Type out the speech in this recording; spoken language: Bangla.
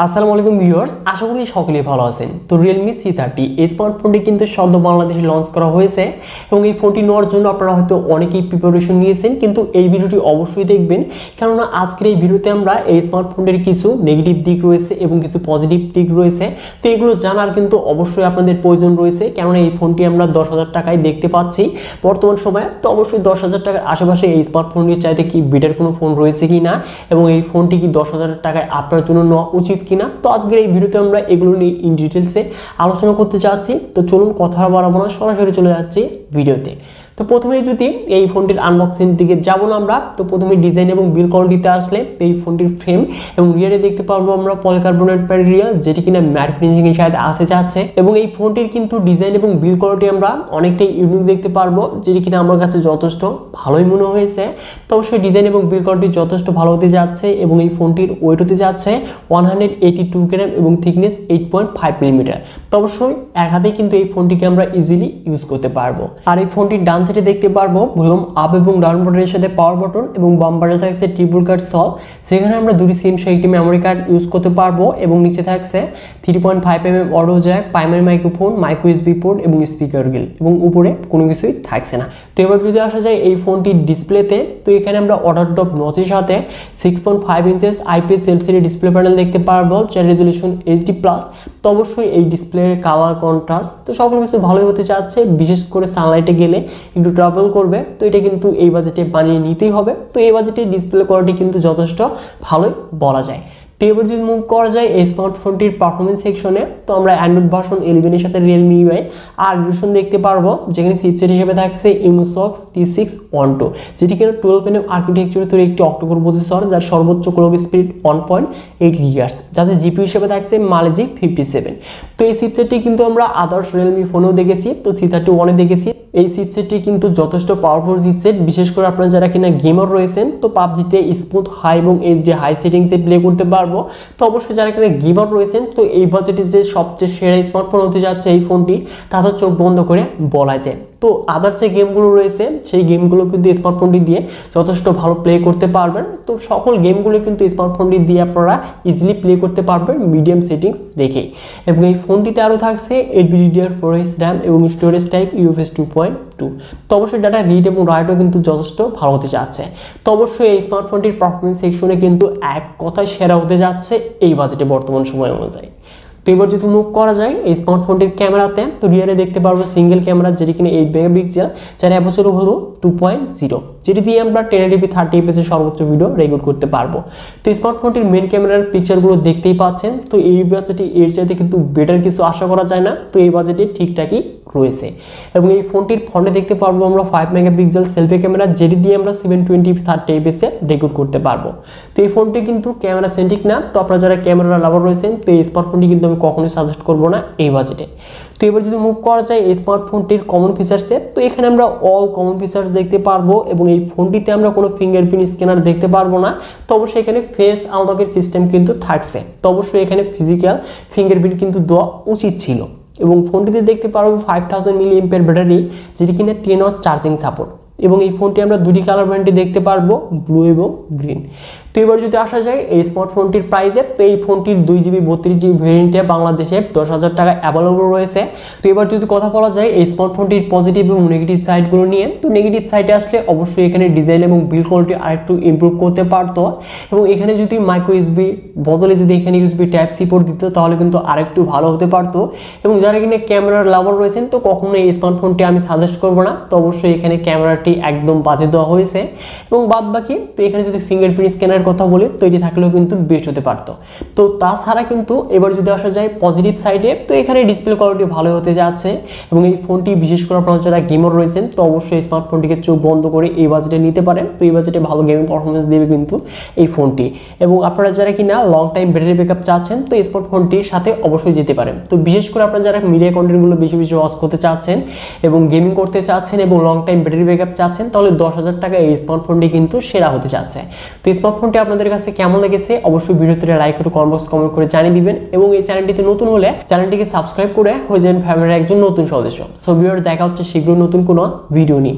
আসসালামু আলাইকুম ভিউয়ার্স, আশা করি সকলেই ভালো আছেন। তো Realme C30 এই স্মার্টফোনটি কিন্তু সদ্য বাংলাদেশে লঞ্চ করা হয়েছে এবং এই ফোনটি নেওয়ার জন্য আপনারা হয়তো অনেকেই প্রিপারেশন নিয়েছেন, কিন্তু এই ভিডিওটি অবশ্যই দেখবেন, কেননা আজকের এই ভিডিওতে আমরা এই স্মার্টফোনের কিছু নেগেটিভ দিক রয়েছে এবং কিছু পজিটিভ দিক রয়েছে। তো এগুলো জানার কিন্তু অবশ্যই আপনাদের প্রয়োজন রয়েছে, কেননা এই ফোনটি আমরা 10,000 টাকায় দেখতে পাচ্ছি বর্তমান সময়ে। তো অবশ্যই 10,000 টাকার আশেপাশে এই স্মার্টফোনটির চাইতে কি বেটার কোনো ফোন রয়েছে কি না, এবং এই ফোনটি কি 10,000 টাকায় আপনার জন্য নেওয়া উচিত কিনা। তো আজকের এই ভিডিওতে আমরা এগুলো নিয়ে ইন ডিটেলসে আলোচনা করতে চাচ্ছি। তো চলুন কথা বাড়াবো না, সরাসরি চলে যাচ্ছি ভিডিওতে। তো প্রথমেই যদি এই ফোনটির আনবক্সিং দিকে যাব না আমরা, তো প্রথমে ডিজাইন এবং বিল্ড কোয়ালিটিতে আসলে এই ফোনটির ফ্রেম এবং রিয়ারে দেখতে পারবো আমরা পলিকার্বনেট ম্যাটেরিয়াল, যেটি কিনা ম্যাট ফিনিশিং এর সাথে আসতে যাচ্ছে। এবং এই ফোনটির কিন্তু ডিজাইন এবং বিল্ড কোয়ালিটি আমরা অনেকটাই ইউনিক দেখতে পারবো, যেটি কিনা আমার কাছে যথেষ্ট ভালোই মনে হয়েছে। তো অবশ্যই ডিজাইন এবং বিল্ড কোয়ালিটি যথেষ্ট ভালো হতে যাচ্ছে এবং এই ফোনটির ওয়েট হতে যাচ্ছে 182 গ্রাম এবং থিকনেস 8.5 মিলিমিটার। তো অবশ্যই এক হাতে কিন্তু এই ফোনটিকে আমরা ইজিলি ইউজ করতে পারবো। আর এই ফোনটির ডান সাইডে দেখতে পারবো ভলিউম আপ এবং ডাউন বাটনের সাথে পাওয়ার বাটন, এবং বাম পাশে থাকছে ট্রিপল কাট সল, সেখানে আমরা দুটি সিম সহ একটি মেমোরি কার্ড ইউজ করতে পারবো। এবং নিচে থাকছে 3.5 mm audio Jack, primary microphone, micro USB port এবং স্পিকার গ্রিল, এবং উপরে কোনো কিছুই থাকছে না। তো এবার যদি আসা যায় এই ফোনটির ডিসপ্লেতে, তো এখানে আমরা অর্ডার টপ নচের সাথে 6.5 inches IPS LCD display panel দেখতে পারবো, যার রেজলিউশন এইচডি প্লাস। তো অবশ্যই এই ডিসপ্লের কালার কন্ট্রাস্ট তো সকল কিছু ভালোই হতে চাচ্ছে, বিশেষ করে সানলাইটে গেলে একটু ট্রাভেল করবে, তো এটা কিন্তু এই বাজেটে বানিয়ে নিতেই হবে। তো এই বাজেটে ডিসপ্লে কোয়ালিটি কিন্তু যথেষ্ট ভালোই বলা যায়। তো এবার যদি মুভ করা যায় এই স্মার্টফোনটির পারফরমেন্স সেকশনে, তো আমরা অ্যান্ড্রয়েড ভার্সন 11 এর সাথে Realme UI আর ভার্সন দেখতে পারবো, যেখানে চিপসেট হিসেবে থাকছে Exynos T612, যেটি কিনা 12 nm আর্কিটেকচারে তৈরি একটি অক্টোকোর প্রসেসর, যার সর্বোচ্চ ক্লক স্পিড 1.8 GHz, যাতে জিপিইউ হিসেবে থাকছে Mali G57। তো এই চিপসেটটি কিন্তু আমরা আদার্স Realme ফোনেও দেখেছি, তো C31 এ দেখেছি। এই চিপসেটটি কিন্তু যথেষ্ট পাওয়ারফুল চিপসেট, বিশেষ করে আপনারা যারা কিনা গেমার রয়েছেন, তো পাবজিতে স্মুথ হাই এবং এইচডি হাই সেটিংসে প্লে করতে পারবো। তো অবশ্যই যারা কিনা গেমার রয়েছেন, তো এই বাজেটে যে সবচেয়ে সেরা স্মার্টফোন হতে যাচ্ছে এই ফোনটি, তা তো চোখ বন্ধ করে বলা যায়। তো আদার যে গেমগুলো রয়েছে সেই গেমগুলো কিন্তু স্মার্টফোনটি দিয়ে যথেষ্ট ভালো প্লে করতে পারবেন। তো সকল গেমগুলো কিন্তু স্মার্টফোনটি দিয়ে আপনারা ইজিলি প্লে করতে পারবেন মিডিয়াম সেটিংস রেখে। এবং এই ফোনটিতে আরও থাকছে 8GB DDR4 RAM এবং স্টোরেজ টাইপ UFS 2.2। তো অবশ্যই ডাটা রিড এবং রাইটও কিন্তু যথেষ্ট ভালো হতে যাচ্ছে। তো অবশ্যই এই স্মার্টফোনটির পারফরমেন্স সেকশনে কিন্তু এক কথায় সেরা হতে যাচ্ছে এই বাজেটে বর্তমান সময় অনুযায়ী। তো এবার যদি মুভ করা যায় এই স্মার্টফোনটির ক্যামেরাতে, তো রিয়ারে দেখতে পারবো সিঙ্গেল ক্যামেরা, যেটি কিনা 8 মেগাপিক্সেল, যার অ্যাপারচার হলো 2.0, যেটি দিয়ে আমরা 1080p 30fps এর সর্বোচ্চ ভিডিও রেকর্ড করতে পারবো। তো স্মার্টফোনটির মেন ক্যামেরার পিকচারগুলো দেখতেই পাচ্ছেন। তো এই বাজেটে এর চাইতে কিন্তু বেটার কিছু আশা করা যায় না, তো এই বাজেটে ঠিকঠাকই রয়েছে। এবং এই ফোনটির ফ্রন্টে দেখতে পারবো আমরা 5 মেগাপিক্সেল সেলফি ক্যামেরা, যেটি দিয়ে আমরা 720p 30fps এ রেকর্ড করতে পারবো। তো এই ফোনটি কিন্তু ক্যামেরা সেন্ট্রিক না, তো আপনারা যারা ক্যামেরা লাভার রয়েছেন, তো এই স্মার্টফোনটি কিন্তু আমি কখনোই সাজেস্ট করবো না এই বাজেটে। তো এবার যদি মুভ করা যায় এই স্মার্টফোনটির কমন ফিচার্সে, তো এখানে আমরা অল কমন ফিচার্স দেখতে পারবো এবং এই ফোনটিতে আমরা কোনো ফিঙ্গারপ্রিন্ট স্ক্যানার দেখতে পারবো না। তো অবশ্যই এখানে ফেস আনলকের সিস্টেম কিন্তু থাকছে, তো অবশ্যই এখানে ফিজিক্যাল ফিঙ্গারপ্রিন্ট কিন্তু দেওয়া উচিত ছিল। এবং ফোনটিতে দেখতে পারবো 5000 mAh ব্যাটারি, যেটি কিনা 10 ওয়াট চার্জিং সাপোর্ট। এবং এই ফোনটি আমরা দুটি কালার ভ্যারিয়েন্টে দেখতে পারবো, ব্লু এবং গ্রিন। তো এবার যদি আসা যায় এই স্মার্টফোনটির প্রাইসে, তো এই ফোনটির 2GB 32GB ভ্যারিয়েন্টে বাংলাদেশে 10,000 টাকা অ্যাভেলেবল রয়েছে। তো এবার যদি কথা বলা যায় এই স্মার্টফোনটির পজিটিভ এবং নেগেটিভ সাইডগুলো নিয়ে, তো নেগেটিভ সাইডে আসলে অবশ্যই এখানে ডিজাইন এবং বিল্ড কোয়ালিটি আরেকটু ইমপ্রুভ করতে পারতো, এবং এখানে যদি মাইক্রো ইউএসবি বদলে যদি এখানে ইউএসবি টাইপ সি পোর্ট দিত, তাহলে কিন্তু আরেকটু ভালো হতে পারতো। এবং যারা কিনা ক্যামেরার লাভার রয়েছেন, তো কখনোই এই স্মার্টফোনটি আমি সাজেস্ট করবো না। তো অবশ্যই এখানে ক্যামেরাটি একদম বাজে দেওয়া হয়েছে, এবং বাদ বাকি তো এখানে যদি ফিঙ্গারপ্রিন্ট স্ক্যানার কথা বলি, তো এটি থাকলেও কিন্তু বেস্ট হতে পারতো। তো তাছাড়া কিন্তু এবার যদি আসা যায় পজিটিভ সাইডে, তো এখানে ডিসপ্লে কোয়ালিটি ভালো হতে যাচ্ছে। এবং এই ফোনটি বিশেষ করে আপনারা যারা গেমার রয়েছেন, তো অবশ্যই স্মার্টফোনটিকে চোখ বন্ধ করে এই বাজেটে নিতে পারেন। তো এই বাজেটে ভালো গেমিং পারফরমেন্স দেবে কিন্তু এই ফোনটি। এবং আপনারা যারা কিনা লং টাইম ব্যাটারি ব্যাকআপ চাচ্ছেন, তো এই স্মার্টফোনটির সাথে অবশ্যই যেতে পারেন। তো বিশেষ করে আপনারা যারা মিডিয়া কন্টেন্টগুলো বেশি বেশি ওয়াচ করতে চাচ্ছেন এবং গেমিং করতে চাচ্ছেন এবং লং টাইম ব্যাটারি ব্যাকআপ চাচ্ছেন, তাহলে 10,000 টাকা এই স্মার্টফোনটি কিন্তু সেরা হতে যাচ্ছে। তো স্মার্টফোনটি আপনাদের কাছে কেমন লেগেছে অবশ্যই ভিডিওতে লাইক করে কমেন্ট করে জানিয়ে দিবেন, এবং এই চ্যানেলটিতে নতুন হলে চ্যানেলটিকে সাবস্ক্রাইব করে হয়ে যাবেন ফ্যামিলির একজন নতুন সদস্য। সো ভিডিওতে দেখা হচ্ছে শীঘ্রই নতুন কোনো ভিডিও নিয়ে।